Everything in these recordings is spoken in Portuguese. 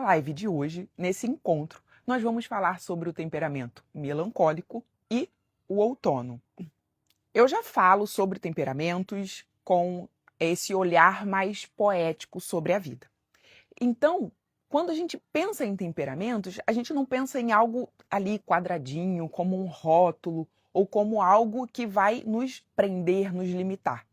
Na live de hoje, nesse encontro, nós vamos falar sobre o temperamento melancólico e o outono. Eu já falo sobre temperamentos com esse olhar mais poético sobre a vida. Então, quando a gente pensa em temperamentos, a gente não pensa em algo ali quadradinho, como um rótulo, ou como algo que vai nos prender, nos limitar.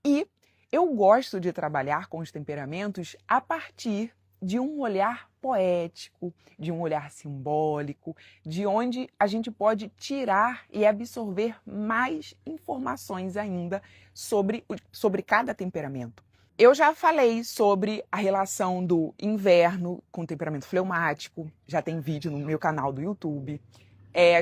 E eu gosto de trabalhar com os temperamentos a partir de um olhar poético, de um olhar simbólico, de onde a gente pode tirar e absorver mais informações ainda sobre cada temperamento. Eu já falei sobre a relação do inverno com o temperamento fleumático, já tem vídeo no meu canal do YouTube.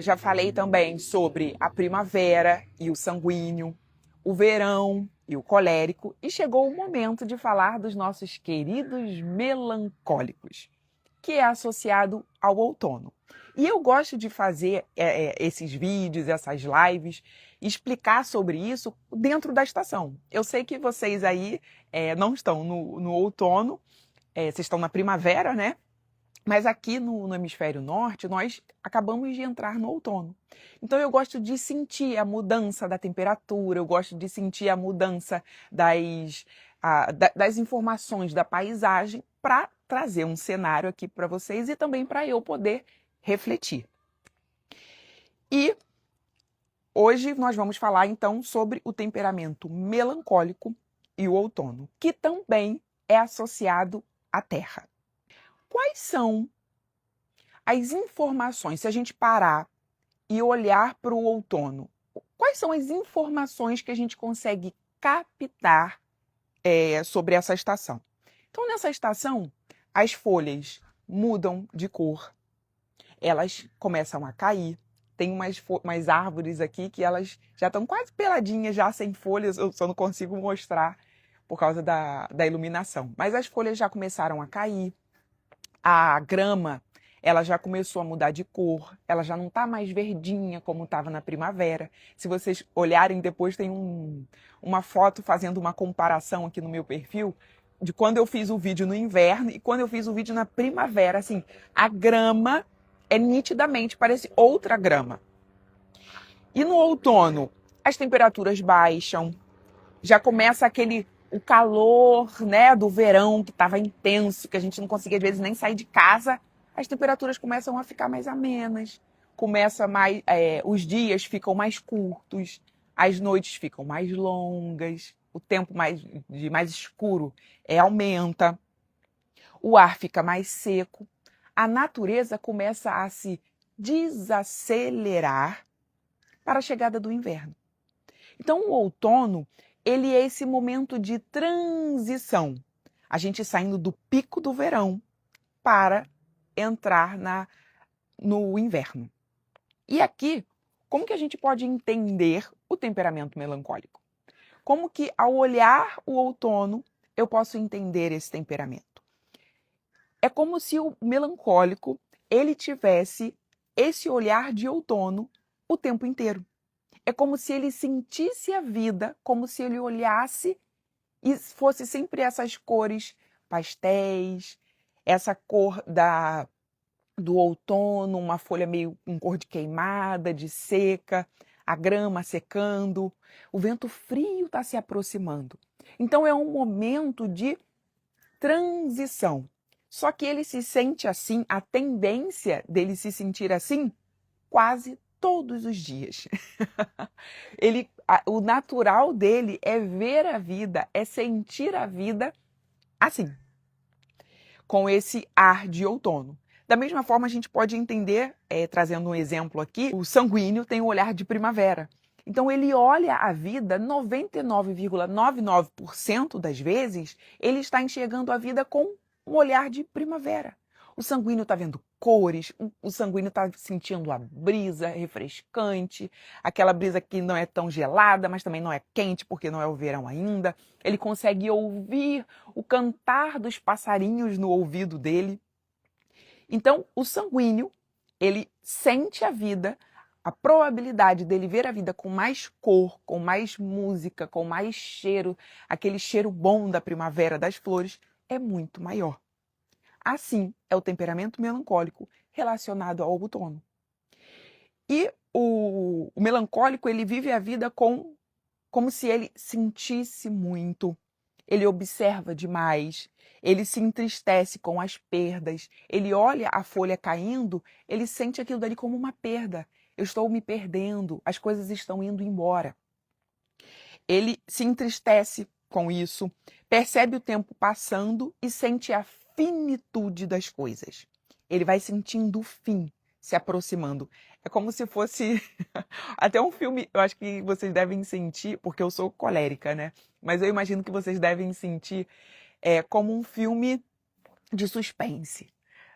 Já falei também sobre a primavera e o sanguíneo, o verão e o colérico, e chegou o momento de falar dos nossos queridos melancólicos, que é associado ao outono. E eu gosto de fazer esses vídeos, essas lives, explicar sobre isso dentro da estação. Eu sei que vocês aí não estão no outono, vocês estão na primavera, né? Mas aqui no hemisfério norte, nós acabamos de entrar no outono. Então eu gosto de sentir a mudança da temperatura, eu gosto de sentir a mudança das informações da paisagem para trazer um cenário aqui para vocês e também para eu poder refletir. E hoje nós vamos falar então sobre o temperamento melancólico e o outono, que também é associado à terra. Quais são as informações, se a gente parar e olhar para o outono, quais são as informações que a gente consegue captar sobre essa estação? Então, nessa estação, as folhas mudam de cor, elas começam a cair. Tem umas árvores aqui que elas já estão quase peladinhas, já sem folhas, eu só não consigo mostrar por causa da iluminação. Mas as folhas já começaram a cair. A grama, ela já começou a mudar de cor, ela já não está mais verdinha como estava na primavera. Se vocês olharem depois, tem uma foto fazendo uma comparação aqui no meu perfil de quando eu fiz o vídeo no inverno e quando eu fiz o vídeo na primavera. Assim, a grama nitidamente parece outra grama. E no outono, as temperaturas baixam, já começa o calor, né, do verão que estava intenso, que a gente não conseguia às vezes nem sair de casa. As temperaturas começam a ficar mais amenas, os dias ficam mais curtos, as noites ficam mais longas, o tempo mais escuro aumenta, o ar fica mais seco, a natureza começa a se desacelerar para a chegada do inverno. Então, o outono, ele é esse momento de transição. A gente saindo do pico do verão para entrar no inverno. E aqui, como que a gente pode entender o temperamento melancólico? Como que, ao olhar o outono, eu posso entender esse temperamento? É como se o melancólico, ele tivesse esse olhar de outono o tempo inteiro. É como se ele sentisse a vida, como se ele olhasse e fosse sempre essas cores pastéis, essa cor do outono, uma folha meio com cor de queimada, de seca, a grama secando, o vento frio está se aproximando. Então é um momento de transição. Só que ele se sente assim, a tendência dele se sentir assim, quase todos os dias. O natural dele é ver a vida, é sentir a vida assim, com esse ar de outono. Da mesma forma, a gente pode entender, trazendo um exemplo aqui, o sanguíneo tem o olhar de primavera. Então, ele olha a vida 99,99% das vezes, ele está enxergando a vida com um olhar de primavera. O sanguíneo está vendo cores, o sanguíneo está sentindo a brisa refrescante, aquela brisa que não é tão gelada, mas também não é quente, porque não é o verão ainda. Ele consegue ouvir o cantar dos passarinhos no ouvido dele. Então, o sanguíneo, ele sente a vida, a probabilidade dele ver a vida com mais cor, com mais música, com mais cheiro, aquele cheiro bom da primavera, das flores, é muito maior. Assim é o temperamento melancólico relacionado ao outono. E o melancólico, ele vive a vida como se ele sentisse muito, ele observa demais, ele se entristece com as perdas, ele olha a folha caindo, ele sente aquilo dali como uma perda. Eu estou me perdendo, as coisas estão indo embora. Ele se entristece com isso, percebe o tempo passando e sente a finitude das coisas. Ele vai sentindo o fim se aproximando. É como se fosse até um filme, eu acho que vocês devem sentir, porque eu sou colérica, né? Mas eu imagino que vocês devem sentir como um filme de suspense,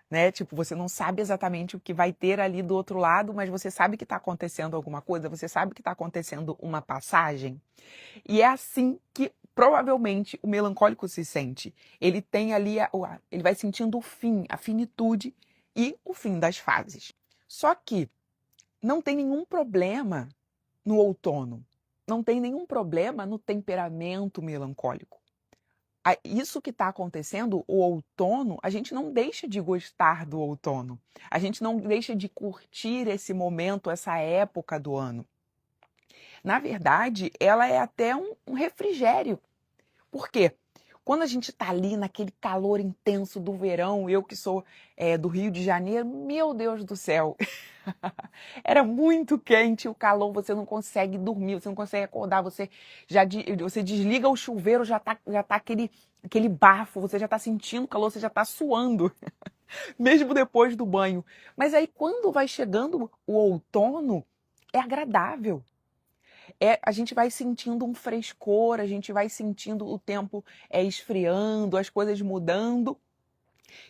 né? Tipo, você não sabe exatamente o que vai ter ali do outro lado, mas você sabe que está acontecendo alguma coisa, você sabe que está acontecendo uma passagem. E é assim que provavelmente o melancólico se sente. Ele tem ali, ele vai sentindo o fim, a finitude e o fim das fases. Só que não tem nenhum problema no outono, não tem nenhum problema no temperamento melancólico. Isso que está acontecendo, o outono, a gente não deixa de gostar do outono, a gente não deixa de curtir esse momento, essa época do ano. Na verdade, ela é até um refrigério. Por quê? Quando a gente está ali naquele calor intenso do verão, eu que sou do Rio de Janeiro, meu Deus do céu, era muito quente o calor, você não consegue dormir, você não consegue acordar, você desliga o chuveiro, já tá aquele bafo, você já está sentindo o calor, você já está suando, mesmo depois do banho. Mas aí quando vai chegando o outono, é agradável. A gente vai sentindo um frescor, a gente vai sentindo o tempo esfriando, as coisas mudando.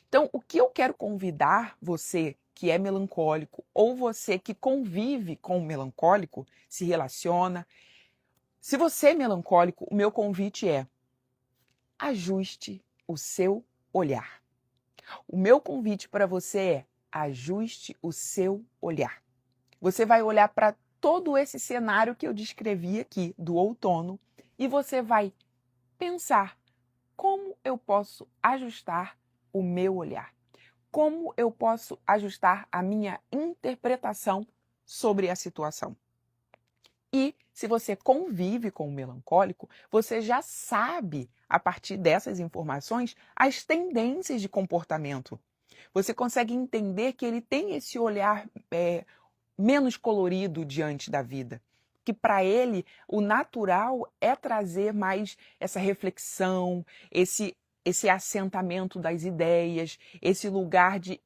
Então, o que eu quero convidar você que é melancólico ou você que convive com o melancólico, se relaciona. Se você é melancólico, o meu convite é: ajuste o seu olhar. O meu convite para você é: ajuste o seu olhar. Você vai olhar para todo esse cenário que eu descrevi aqui do outono e você vai pensar: como eu posso ajustar o meu olhar? Como eu posso ajustar a minha interpretação sobre a situação? E se você convive com o melancólico, você já sabe, a partir dessas informações, as tendências de comportamento. Você consegue entender que ele tem esse olhar menos colorido diante da vida. Que para ele o natural é trazer mais essa reflexão, esse assentamento das ideias, esse lugar de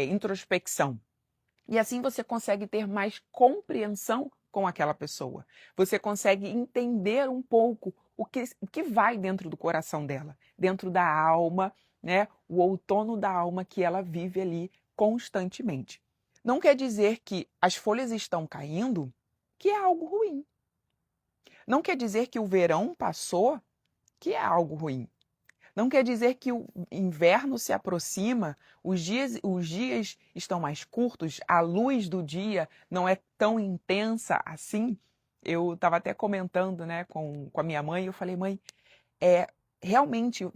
introspecção. E assim você consegue ter mais compreensão com aquela pessoa. Você consegue entender um pouco o que vai dentro do coração dela, dentro da alma, né? O outono da alma que ela vive ali constantemente. Não quer dizer que as folhas estão caindo, que é algo ruim. Não quer dizer que o verão passou, que é algo ruim. Não quer dizer que o inverno se aproxima, os dias estão mais curtos, a luz do dia não é tão intensa assim. Eu estava até comentando, né, com a minha mãe, eu falei: mãe, realmente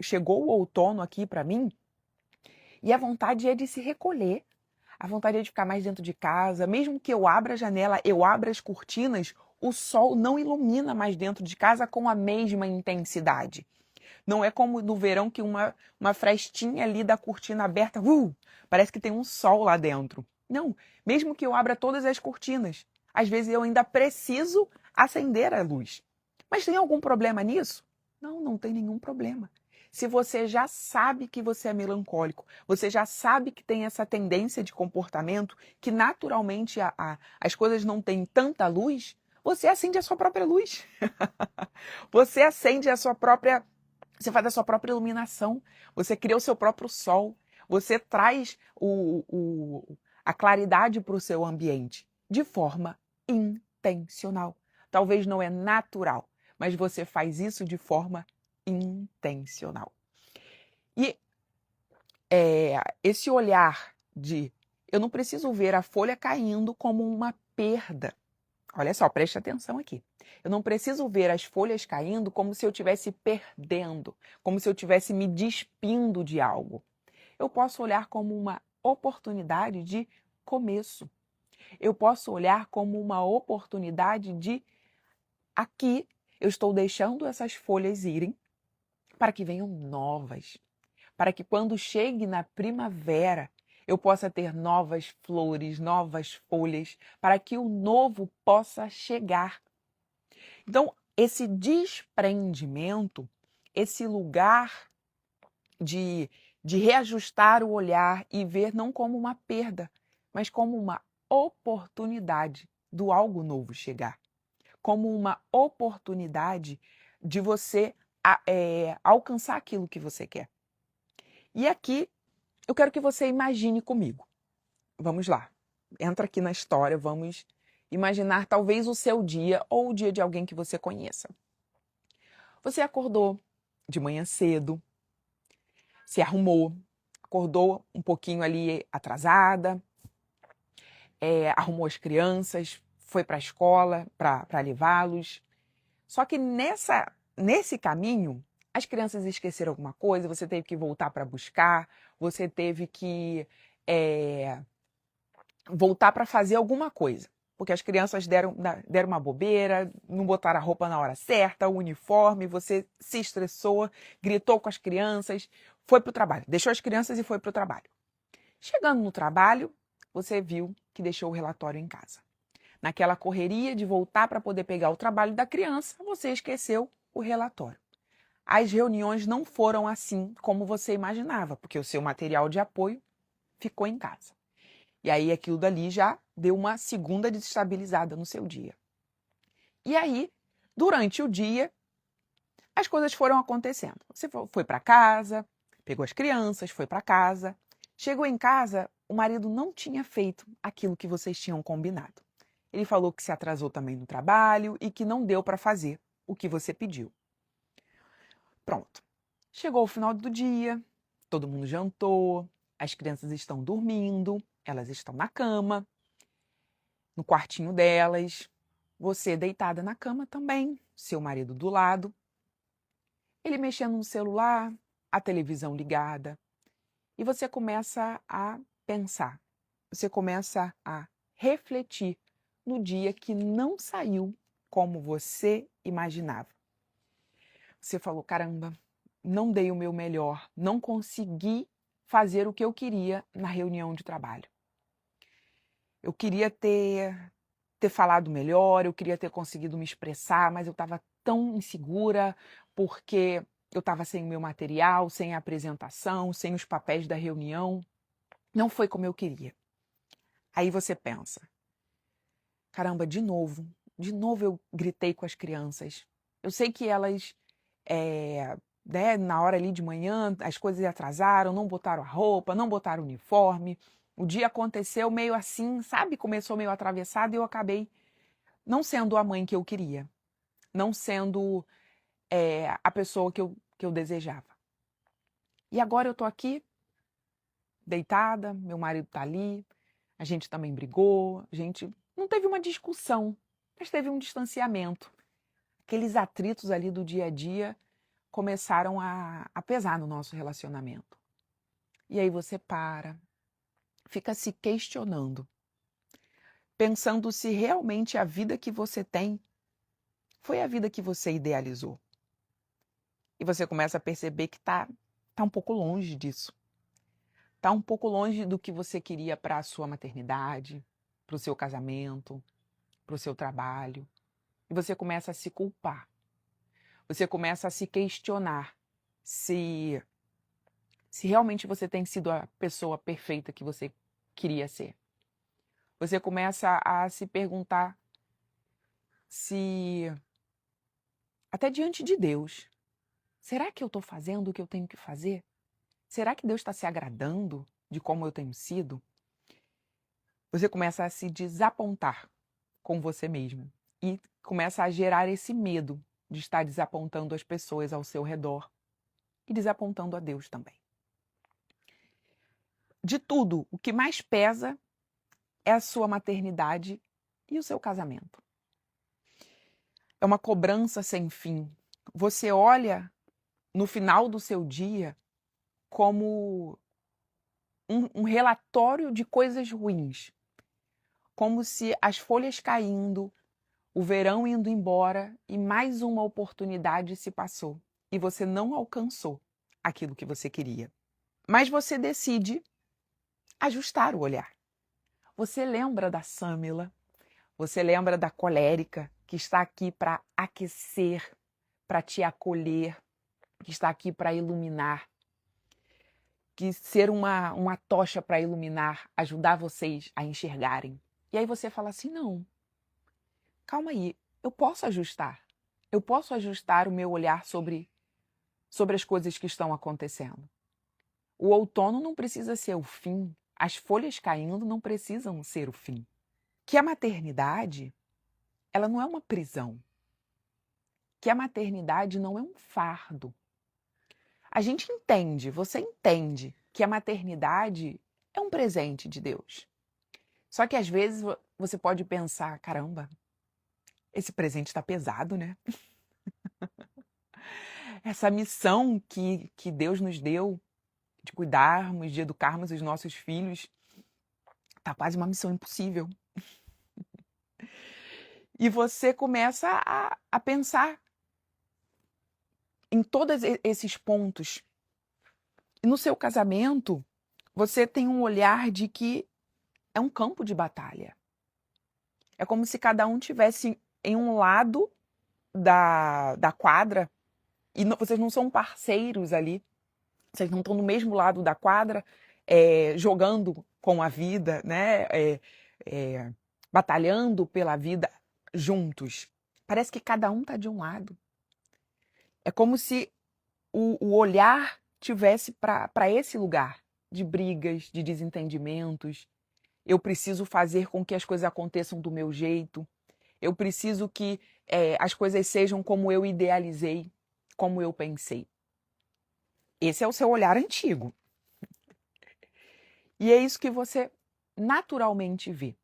chegou o outono aqui para mim e a vontade é de se recolher. A vontade é de ficar mais dentro de casa, mesmo que eu abra a janela, eu abra as cortinas, o sol não ilumina mais dentro de casa com a mesma intensidade. Não é como no verão que uma frestinha ali da cortina aberta, parece que tem um sol lá dentro. Não, mesmo que eu abra todas as cortinas, às vezes eu ainda preciso acender a luz. Mas tem algum problema nisso? Não, não tem nenhum problema. Se você já sabe que você é melancólico, você já sabe que tem essa tendência de comportamento, que naturalmente as coisas não têm tanta luz, você acende a sua própria luz. Você acende a sua própria... Você faz a sua própria iluminação, você cria o seu próprio sol, você traz a claridade para o seu ambiente de forma intencional. Talvez não é natural, mas você faz isso de forma intencional. E esse olhar de eu não preciso ver a folha caindo como uma perda. Olha só, preste atenção aqui. Eu não preciso ver as folhas caindo como se eu estivesse perdendo, como se eu estivesse me despindo de algo. eu posso olhar como uma oportunidade de começo. Eu posso olhar como uma oportunidade de aqui eu estou deixando essas folhas irem para que venham novas, para que quando chegue na primavera eu possa ter novas flores, novas folhas, para que o novo possa chegar. Então, esse desprendimento, esse lugar de reajustar o olhar e ver não como uma perda, mas como uma oportunidade do algo novo chegar, como uma oportunidade de você alcançar aquilo que você quer. E aqui eu quero que você imagine comigo. Vamos lá, entra aqui na história, vamos imaginar talvez o seu dia ou o dia de alguém que você conheça. Você acordou de manhã cedo, se arrumou, acordou um pouquinho ali atrasada, arrumou as crianças, foi para a escola para levá-los. Só que nesse caminho, as crianças esqueceram alguma coisa, você teve que voltar para buscar, você teve que voltar para fazer alguma coisa. Porque as crianças deram uma bobeira, não botaram a roupa na hora certa, o uniforme, você se estressou, gritou com as crianças, foi para o trabalho, deixou as crianças e foi para o trabalho. Chegando no trabalho, você viu que deixou o relatório em casa. Naquela correria de voltar para poder pegar o trabalho da criança, você esqueceu o relatório. As reuniões não foram assim como você imaginava, porque o seu material de apoio ficou em casa. E aí aquilo dali já deu uma segunda desestabilizada no seu dia. E aí, durante o dia, as coisas foram acontecendo. Você foi para casa, pegou as crianças, foi para casa. Chegou em casa, o marido não tinha feito aquilo que vocês tinham combinado. Ele falou que se atrasou também no trabalho e que não deu para fazer o que você pediu. Pronto. Chegou o final do dia, todo mundo jantou, as crianças estão dormindo, elas estão na cama, no quartinho delas, você deitada na cama também, seu marido do lado, ele mexendo no celular, a televisão ligada, e você começa a pensar, você começa a refletir no dia que não saiu como você imaginava. Você falou, caramba, não dei o meu melhor, não consegui fazer o que eu queria na reunião de trabalho. Eu queria ter falado melhor, eu queria ter conseguido me expressar, mas eu estava tão insegura porque eu estava sem o meu material, sem a apresentação, sem os papéis da reunião. Não foi como eu queria. Aí você pensa, caramba, de novo eu gritei com as crianças. Eu sei que elas, na hora ali de manhã, as coisas atrasaram, não botaram a roupa, não botaram o uniforme. O dia aconteceu meio assim, sabe? Começou meio atravessado e eu acabei não sendo a mãe que eu queria, não sendo a pessoa que eu desejava. E agora eu tô aqui, deitada, meu marido tá ali, a gente também brigou, a gente não teve uma discussão, mas teve um distanciamento. Aqueles atritos ali do dia a dia começaram a pesar no nosso relacionamento. E aí você fica se questionando, pensando se realmente a vida que você tem foi a vida que você idealizou. E você começa a perceber que tá um pouco longe disso. Tá um pouco longe do que você queria para a sua maternidade, para o seu casamento, para o seu trabalho. E você começa a se culpar. Você começa a se questionar se realmente você tem sido a pessoa perfeita que você queria ser. Você começa a se perguntar se, até diante de Deus, será que eu estou fazendo o que eu tenho que fazer? Será que Deus está se agradando de como eu tenho sido? Você começa a se desapontar com você mesmo e começa a gerar esse medo de estar desapontando as pessoas ao seu redor e desapontando a Deus também. De tudo, o que mais pesa é a sua maternidade e o seu casamento. É uma cobrança sem fim. Você olha no final do seu dia como um relatório de coisas ruins, como se as folhas caindo, o verão indo embora e mais uma oportunidade se passou e você não alcançou aquilo que você queria. Mas você decide ajustar o olhar. Você lembra da Sâmila, você lembra da colérica que está aqui para aquecer, para te acolher, que está aqui para iluminar, que ser uma tocha para iluminar, ajudar vocês a enxergarem. E aí você fala assim, não, calma aí, eu posso ajustar o meu olhar sobre as coisas que estão acontecendo. O outono não precisa ser o fim, as folhas caindo não precisam ser o fim. Que a maternidade, ela não é uma prisão. Que a maternidade não é um fardo. A gente entende, você entende que a maternidade é um presente de Deus. Só que às vezes você pode pensar, caramba, esse presente está pesado, né? Essa missão que Deus nos deu de cuidarmos, de educarmos os nossos filhos, tá quase uma missão impossível. E você começa a pensar em todos esses pontos. E no seu casamento, você tem um olhar de que é um campo de batalha. É como se cada um tivesse em um lado da quadra e vocês não são parceiros ali. Vocês não estão no mesmo lado da quadra, jogando com a vida, né? Batalhando pela vida juntos. Parece que cada um está de um lado. É como se o olhar tivesse para esse lugar de brigas, de desentendimentos. Eu preciso fazer com que as coisas aconteçam do meu jeito. Eu preciso que as coisas sejam como eu idealizei, como eu pensei. Esse é o seu olhar antigo. E é isso que você naturalmente vê.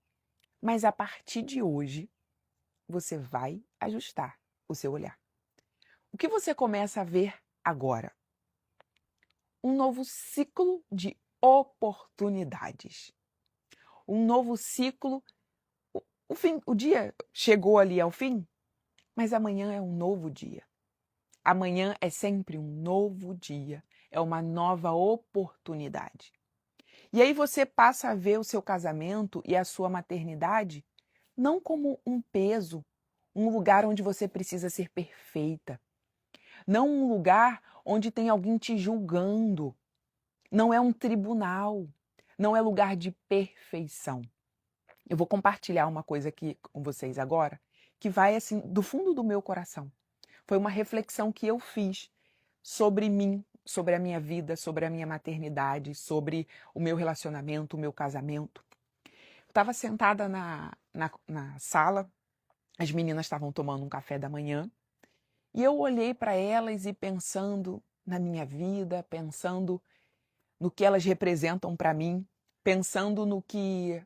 Mas a partir de hoje, você vai ajustar o seu olhar. O que você começa a ver agora? Um novo ciclo de oportunidades. Um novo ciclo. O dia chegou ali ao fim, mas amanhã é um novo dia. Amanhã é sempre um novo dia. É uma nova oportunidade. E aí você passa a ver o seu casamento e a sua maternidade não como um peso, um lugar onde você precisa ser perfeita. Não um lugar onde tem alguém te julgando. Não é um tribunal. Não é lugar de perfeição. Eu vou compartilhar uma coisa aqui com vocês agora, que vai assim do fundo do meu coração. Foi uma reflexão que eu fiz sobre mim, sobre a minha vida, sobre a minha maternidade, sobre o meu relacionamento, o meu casamento. Eu estava sentada na sala, as meninas estavam tomando um café da manhã, e eu olhei para elas e pensando na minha vida, pensando no que elas representam para mim, pensando no que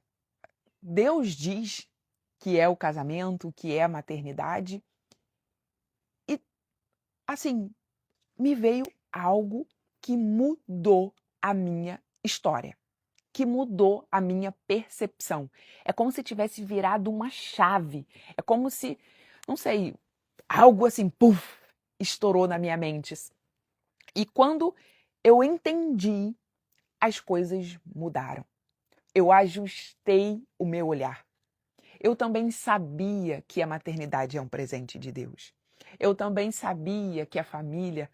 Deus diz que é o casamento, que é a maternidade. E, assim, me veio algo que mudou a minha história, que mudou a minha percepção. É como se tivesse virado uma chave. É como se, não sei, algo assim, puf, estourou na minha mente. E quando eu entendi, as coisas mudaram. Eu ajustei o meu olhar. Eu também sabia que a maternidade é um presente de Deus. Eu também sabia que a família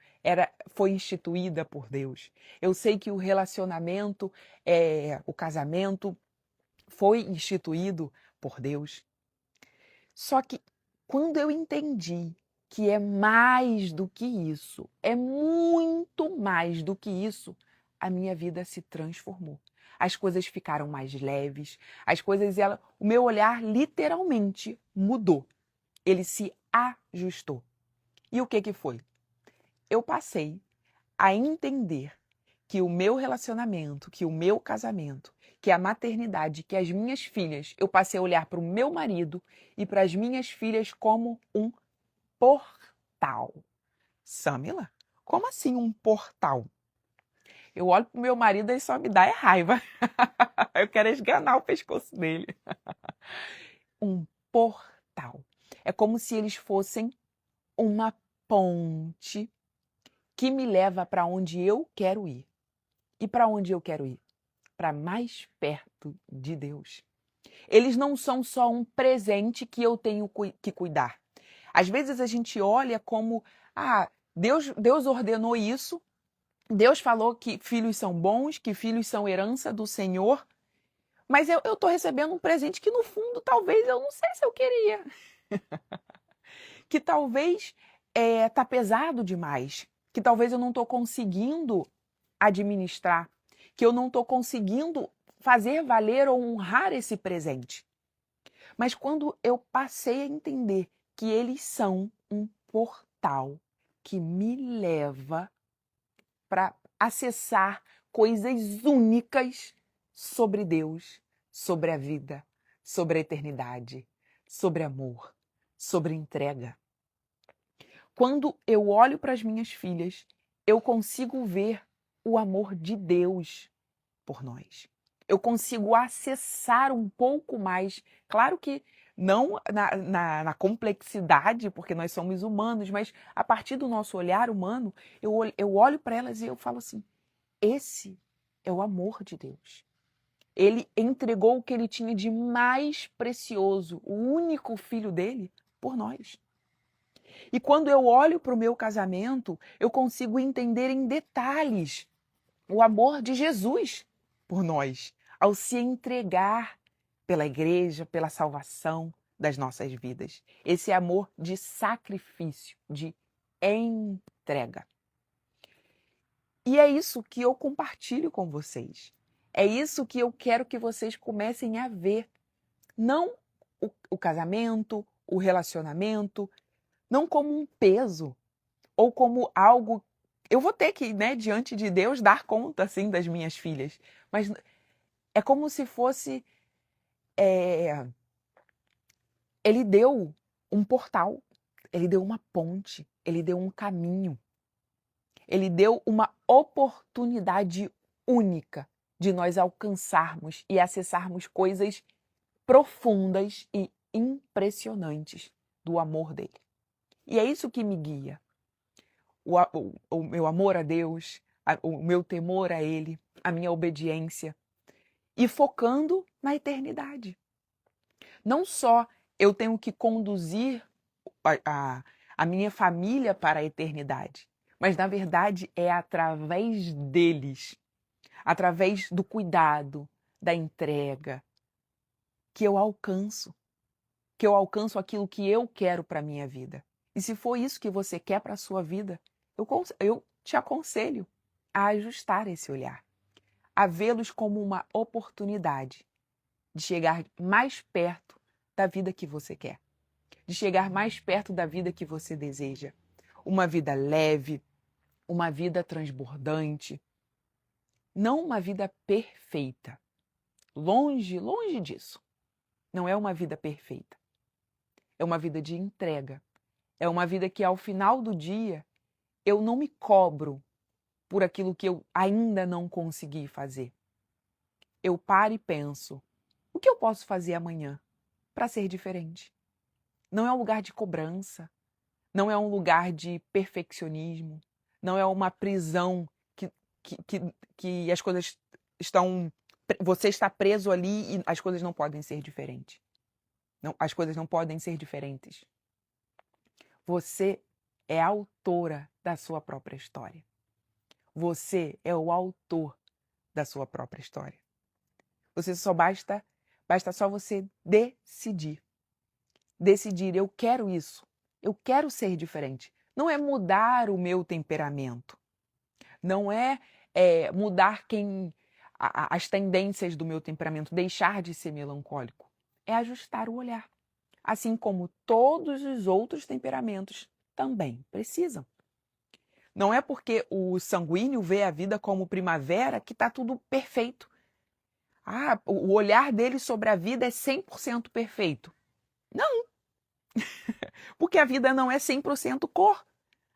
foi instituída por Deus. Eu sei que o relacionamento, o casamento, foi instituído por Deus. Só que quando eu entendi que é mais do que isso, é muito mais do que isso, a minha vida se transformou. As coisas ficaram mais leves, o meu olhar literalmente mudou. Ele se ajustou. E o que foi? Eu passei a entender que o meu relacionamento, que o meu casamento, que a maternidade, que as minhas filhas, eu passei a olhar para o meu marido e para as minhas filhas como um portal. Sâmila, como assim um portal? Eu olho pro meu marido e só me dá raiva. Eu quero esganar o pescoço dele. Um portal. É como se eles fossem uma ponte que me leva para onde eu quero ir. E para onde eu quero ir? Para mais perto de Deus. Eles não são só um presente que eu tenho que cuidar. Às vezes a gente olha como, Deus ordenou isso, Deus falou que filhos são bons, que filhos são herança do Senhor, mas eu estou recebendo um presente que no fundo talvez eu não sei se eu queria. Que talvez tá pesado demais, que talvez eu não estou conseguindo administrar, que eu não estou conseguindo fazer valer ou honrar esse presente. Mas quando eu passei a entender que eles são um portal que me leva para acessar coisas únicas sobre Deus, sobre a vida, sobre a eternidade, sobre amor, sobre entrega. Quando eu olho para as minhas filhas, eu consigo ver o amor de Deus por nós. Eu consigo acessar um pouco mais, claro que não na complexidade, porque nós somos humanos, mas a partir do nosso olhar humano, eu olho para elas e eu falo assim, esse é o amor de Deus. Ele entregou o que ele tinha de mais precioso, o único filho dele, por nós. E quando eu olho para o meu casamento, eu consigo entender em detalhes o amor de Jesus por nós, ao se entregar pela igreja, pela salvação das nossas vidas. Esse amor de sacrifício, de entrega. E é isso que eu compartilho com vocês. É isso que eu quero que vocês comecem a ver. Não o casamento, o relacionamento, não como um peso ou como algo. Eu vou ter que, diante de Deus, dar conta, assim, das minhas filhas. Mas é como se fosse. Ele deu um portal, ele deu uma ponte, ele deu um caminho. Ele deu uma oportunidade única de nós alcançarmos e acessarmos coisas profundas e impressionantes do amor dele. E é isso que me guia. O meu amor a Deus, o meu temor a Ele, a minha obediência. E focando na eternidade. Não só eu tenho que conduzir a minha família para a eternidade, mas na verdade é através deles, através do cuidado, da entrega, que eu alcanço aquilo que eu quero para a minha vida. E se for isso que você quer para a sua vida, eu te aconselho a ajustar esse olhar, a vê-los como uma oportunidade de chegar mais perto da vida que você quer, de chegar mais perto da vida que você deseja. Uma vida leve, uma vida transbordante, não uma vida perfeita. Longe, longe disso. Não é uma vida perfeita. É uma vida de entrega. É uma vida que, ao final do dia, eu não me cobro por aquilo que eu ainda não consegui fazer. Eu paro e penso, o que eu posso fazer amanhã para ser diferente? Não é um lugar de cobrança, não é um lugar de perfeccionismo, não é uma prisão que as coisas estão... Você está preso ali e as coisas não podem ser diferentes. Não, as coisas não podem ser diferentes. Você é a autora da sua própria história. Você é o autor da sua própria história. Você basta só você decidir. Decidir, eu quero isso. Eu quero ser diferente. Não é mudar o meu temperamento. Não é, mudar as tendências do meu temperamento, deixar de ser melancólico. É ajustar o olhar. Assim como todos os outros temperamentos também precisam. Não é porque o sanguíneo vê a vida como primavera que está tudo perfeito. O olhar dele sobre a vida é 100% perfeito. Não. Porque a vida não é 100% cor.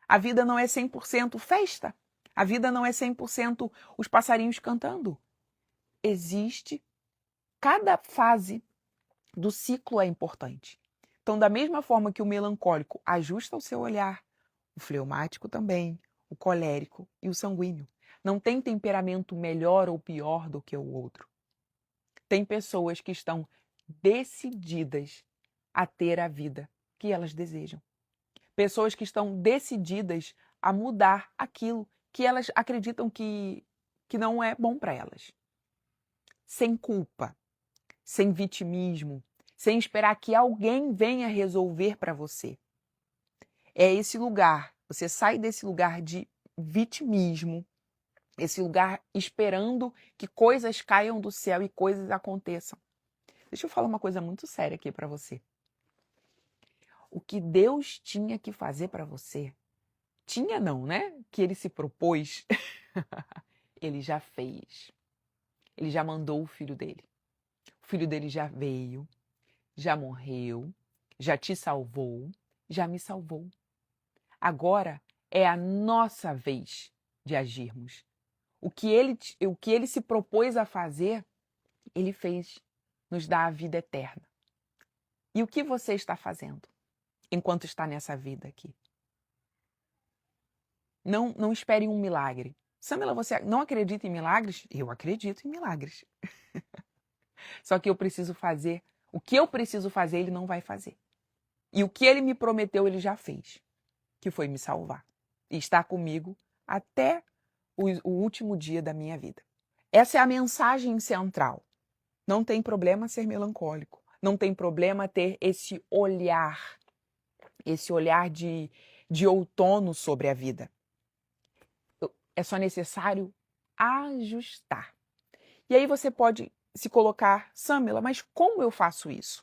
A vida não é 100% festa. A vida não é 100% os passarinhos cantando. Existe, cada fase do ciclo é importante. Então, da mesma forma que o melancólico ajusta o seu olhar, o fleumático também, o colérico e o sanguíneo. Não tem temperamento melhor ou pior do que o outro. Tem pessoas que estão decididas a ter a vida que elas desejam. Pessoas que estão decididas a mudar aquilo que elas acreditam que não é bom para elas. Sem culpa, sem vitimismo, sem esperar que alguém venha resolver para você. É esse lugar, você sai desse lugar de vitimismo, esse lugar esperando que coisas caiam do céu e coisas aconteçam. Deixa eu falar uma coisa muito séria aqui para você. O que Deus tinha que fazer para você, tinha não, né? Que ele se propôs, ele já fez. Ele já mandou o filho dele. O filho dele já veio, já morreu, já te salvou, já me salvou. Agora é a nossa vez de agirmos. O que ele se propôs a fazer, ele fez, nos dá a vida eterna. E o que você está fazendo enquanto está nessa vida aqui? Não espere um milagre. Samila, você não acredita em milagres? Eu acredito em milagres. Só que eu preciso fazer. O que eu preciso fazer, ele não vai fazer. E o que ele me prometeu, ele já fez. Que foi me salvar. E estar comigo até o último dia da minha vida. Essa é a mensagem central. Não tem problema ser melancólico. Não tem problema ter esse olhar de outono sobre a vida. É só necessário ajustar. E aí você pode se colocar, Samila, mas como eu faço isso?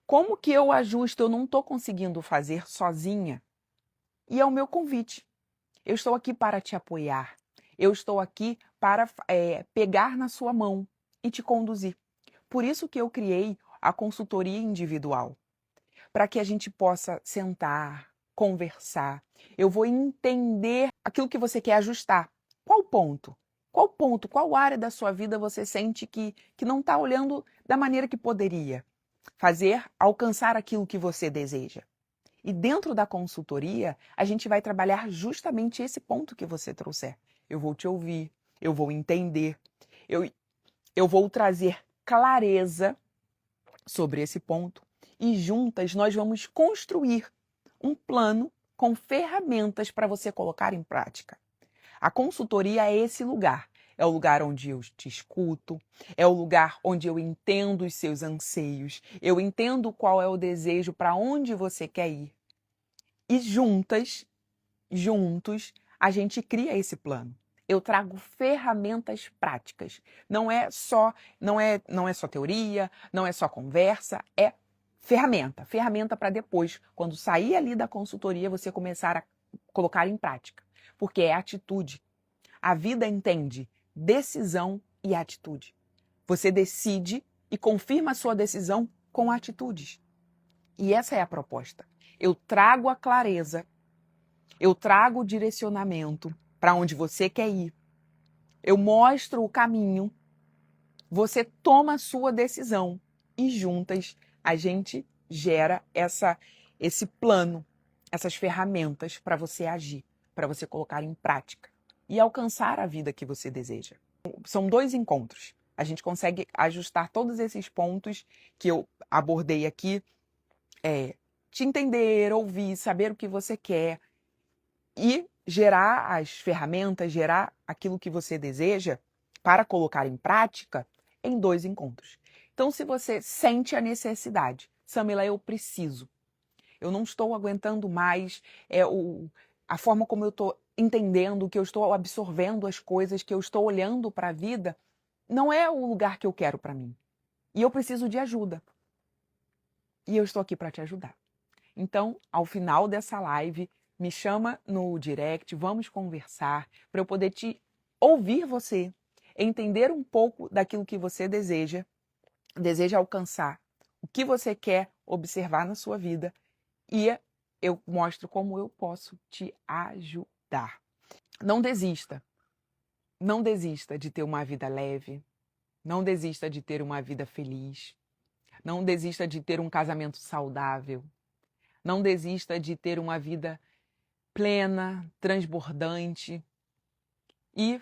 Como que eu ajusto? Eu não estou conseguindo fazer sozinha. E é o meu convite. Eu estou aqui para te apoiar. Eu estou aqui para pegar na sua mão e te conduzir. Por isso que eu criei a consultoria individual. Para que a gente possa sentar, conversar. Eu vou entender aquilo que você quer ajustar. Qual ponto? Qual ponto, qual área da sua vida você sente que não está olhando da maneira que poderia? Fazer alcançar aquilo que você deseja. E dentro da consultoria, a gente vai trabalhar justamente esse ponto que você trouxer. Eu vou te ouvir, eu vou entender, eu vou trazer clareza sobre esse ponto e juntas nós vamos construir um plano com ferramentas para você colocar em prática. A consultoria é esse lugar. É o lugar onde eu te escuto, é o lugar onde eu entendo os seus anseios, eu entendo qual é o desejo, para onde você quer ir. E juntos, a gente cria esse plano. Eu trago ferramentas práticas. Não é só teoria, não é só conversa, é ferramenta para depois, quando sair ali da consultoria, você começar a colocar em prática. Porque é atitude. A vida entende decisão e atitude. Você decide e confirma a sua decisão com atitudes. E essa é a proposta. Eu trago a clareza, eu trago o direcionamento para onde você quer ir. Eu mostro o caminho, você toma a sua decisão e juntas a gente gera esse plano, essas ferramentas para você agir, para você colocar em prática e alcançar a vida que você deseja. São 2 encontros. A gente consegue ajustar todos esses pontos que eu abordei aqui, te entender, ouvir, saber o que você quer e gerar as ferramentas, gerar aquilo que você deseja para colocar em prática em 2 encontros. Então, se você sente a necessidade, Samila, eu preciso, eu não estou aguentando mais a forma como eu estou entendendo, que eu estou absorvendo as coisas, que eu estou olhando para a vida, não é o lugar que eu quero para mim. E eu preciso de ajuda. E eu estou aqui para te ajudar. Então, ao final dessa live, me chama no direct, vamos conversar, para eu poder te ouvir você, entender um pouco daquilo que você deseja alcançar, o que você quer observar na sua vida e eu mostro como eu posso te ajudar. Não desista. Não desista de ter uma vida leve. Não desista de ter uma vida feliz. Não desista de ter um casamento saudável. Não desista de ter uma vida plena, transbordante e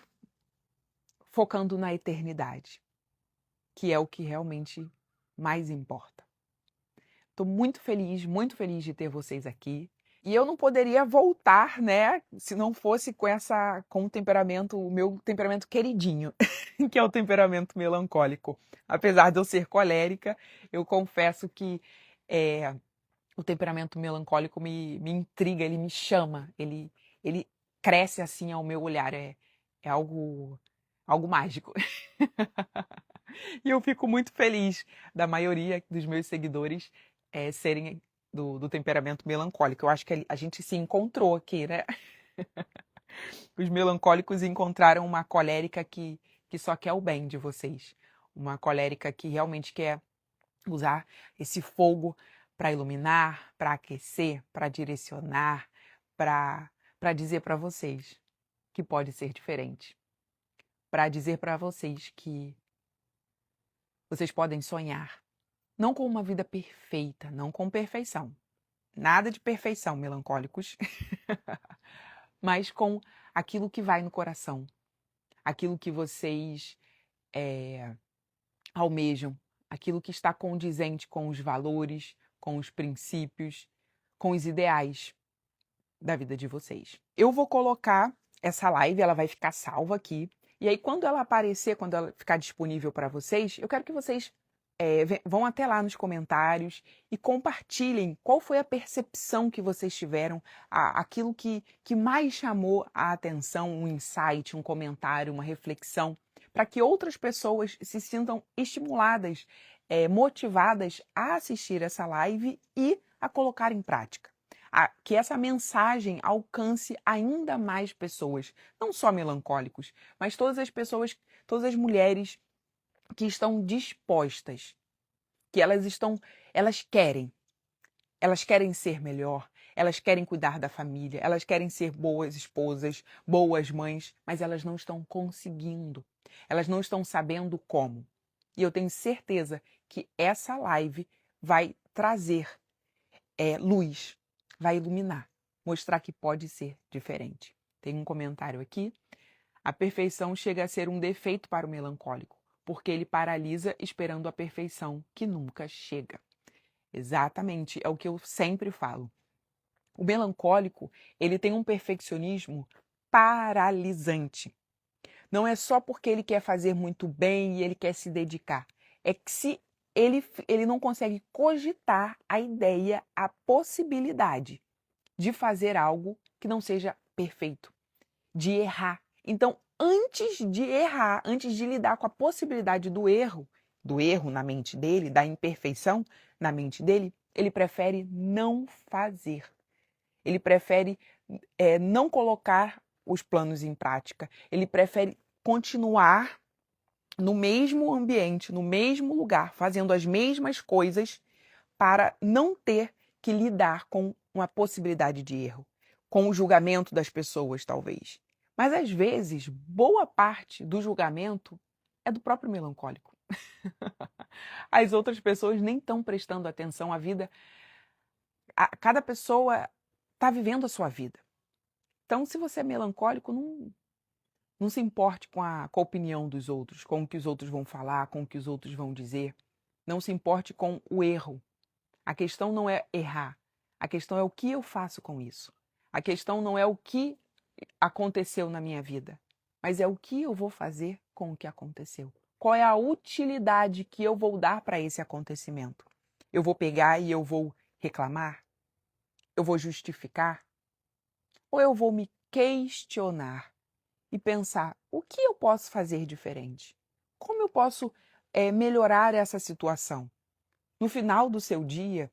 focando na eternidade, que é o que realmente mais importa. Estou muito feliz de ter vocês aqui. E eu não poderia voltar, né, se não fosse com o temperamento, o meu temperamento queridinho, que é o temperamento melancólico. Apesar de eu ser colérica, eu confesso que o temperamento melancólico me intriga, ele me chama, ele cresce assim ao meu olhar, é algo mágico. E eu fico muito feliz da maioria dos meus seguidores serem do temperamento melancólico. Eu acho que a gente se encontrou aqui, né? Os melancólicos encontraram uma colérica que só quer o bem de vocês. Uma colérica que realmente quer usar esse fogo para iluminar, para aquecer, para direcionar, para dizer para vocês que pode ser diferente. Para dizer para vocês que vocês podem sonhar. Não com uma vida perfeita, não com perfeição. Nada de perfeição, melancólicos. Mas com aquilo que vai no coração. Aquilo que vocês almejam. Aquilo que está condizente com os valores, com os princípios, com os ideais da vida de vocês. Eu vou colocar essa live, ela vai ficar salva aqui. E aí, quando ela aparecer, quando ela ficar disponível para vocês, eu quero que vocês vão até lá nos comentários e compartilhem qual foi a percepção que vocês tiveram, aquilo que mais chamou a atenção, um insight, um comentário, uma reflexão, para que outras pessoas se sintam estimuladas, motivadas a assistir essa live e a colocar em prática. Que essa mensagem alcance ainda mais pessoas, não só melancólicos, mas todas as pessoas, todas as mulheres que estão dispostas, que elas querem ser melhor, elas querem cuidar da família, elas querem ser boas esposas, boas mães, mas elas não estão conseguindo, elas não estão sabendo como. E eu tenho certeza que essa live vai trazer luz, vai iluminar, mostrar que pode ser diferente. Tem um comentário aqui. A perfeição chega a ser um defeito para o melancólico, porque ele paralisa esperando a perfeição que nunca chega. Exatamente, é o que eu sempre falo. O melancólico, ele tem um perfeccionismo paralisante. Não é só porque ele quer fazer muito bem e ele quer se dedicar. É que se ele não consegue cogitar a ideia, a possibilidade de fazer algo que não seja perfeito, de errar. Então, antes de errar, antes de lidar com a possibilidade do erro na mente dele, da imperfeição na mente dele, ele prefere não fazer. Ele prefere não colocar os planos em prática. Ele prefere continuar no mesmo ambiente, no mesmo lugar, fazendo as mesmas coisas para não ter que lidar com uma possibilidade de erro, com o julgamento das pessoas, talvez. Mas às vezes, boa parte do julgamento é do próprio melancólico. As outras pessoas nem estão prestando atenção à vida. Cada pessoa está vivendo a sua vida. Então, se você é melancólico, não se importe com a opinião dos outros, com o que os outros vão falar, com o que os outros vão dizer. Não se importe com o erro. A questão não é errar. A questão é o que eu faço com isso. A questão não é o que aconteceu na minha vida, mas é o que eu vou fazer com o que aconteceu. Qual é a utilidade que eu vou dar para esse acontecimento? Eu vou pegar e eu vou reclamar? Eu vou justificar? Ou eu vou me questionar e pensar, o que eu posso fazer diferente? Como eu posso melhorar essa situação? No final do seu dia,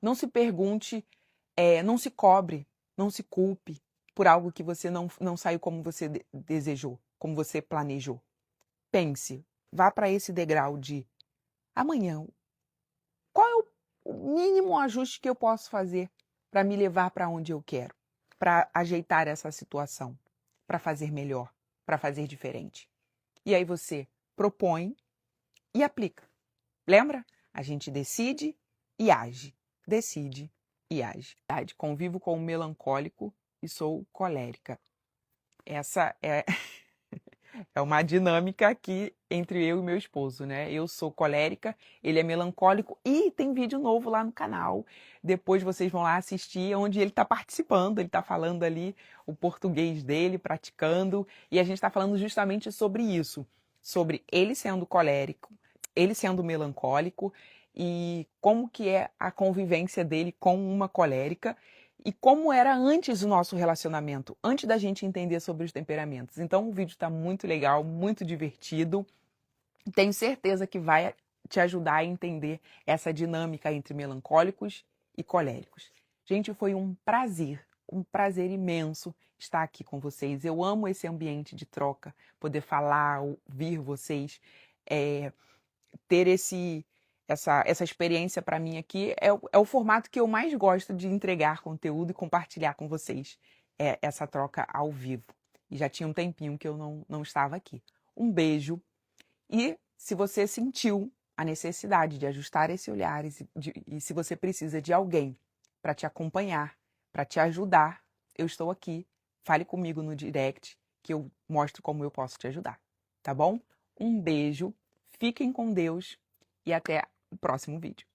não se pergunte, não se cobre, não se culpe por algo que você não saiu como você desejou, como você planejou. Pense, vá para esse degrau de amanhã. Qual é o mínimo ajuste que eu posso fazer para me levar para onde eu quero, para ajeitar essa situação? para fazer melhor, para fazer diferente. E aí você propõe e aplica. Lembra? A gente decide e age. Decide e age. Convivo com o melancólico e sou colérica. Essa é é uma dinâmica aqui entre eu e meu esposo, né? Eu sou colérica, ele é melancólico e tem vídeo novo lá no canal. Depois vocês vão lá assistir, onde ele está participando, ele está falando ali o português dele, praticando, e a gente está falando justamente sobre isso, sobre ele sendo colérico, ele sendo melancólico e como que é a convivência dele com uma colérica e como era antes do nosso relacionamento, antes da gente entender sobre os temperamentos. Então o vídeo está muito legal, muito divertido. Tenho certeza que vai te ajudar a entender essa dinâmica entre melancólicos e coléricos. Gente, foi um prazer imenso estar aqui com vocês. Eu amo esse ambiente de troca, poder falar, ouvir vocês, ter essa experiência para mim aqui é o formato que eu mais gosto de entregar conteúdo e compartilhar com vocês, essa troca ao vivo. E já tinha um tempinho que eu não estava aqui. Um beijo. E se você sentiu a necessidade de ajustar esse olhar e se você precisa de alguém para te acompanhar, para te ajudar, eu estou aqui. Fale comigo no direct que eu mostro como eu posso te ajudar. Tá bom? Um beijo. Fiquem com Deus e até o próximo vídeo.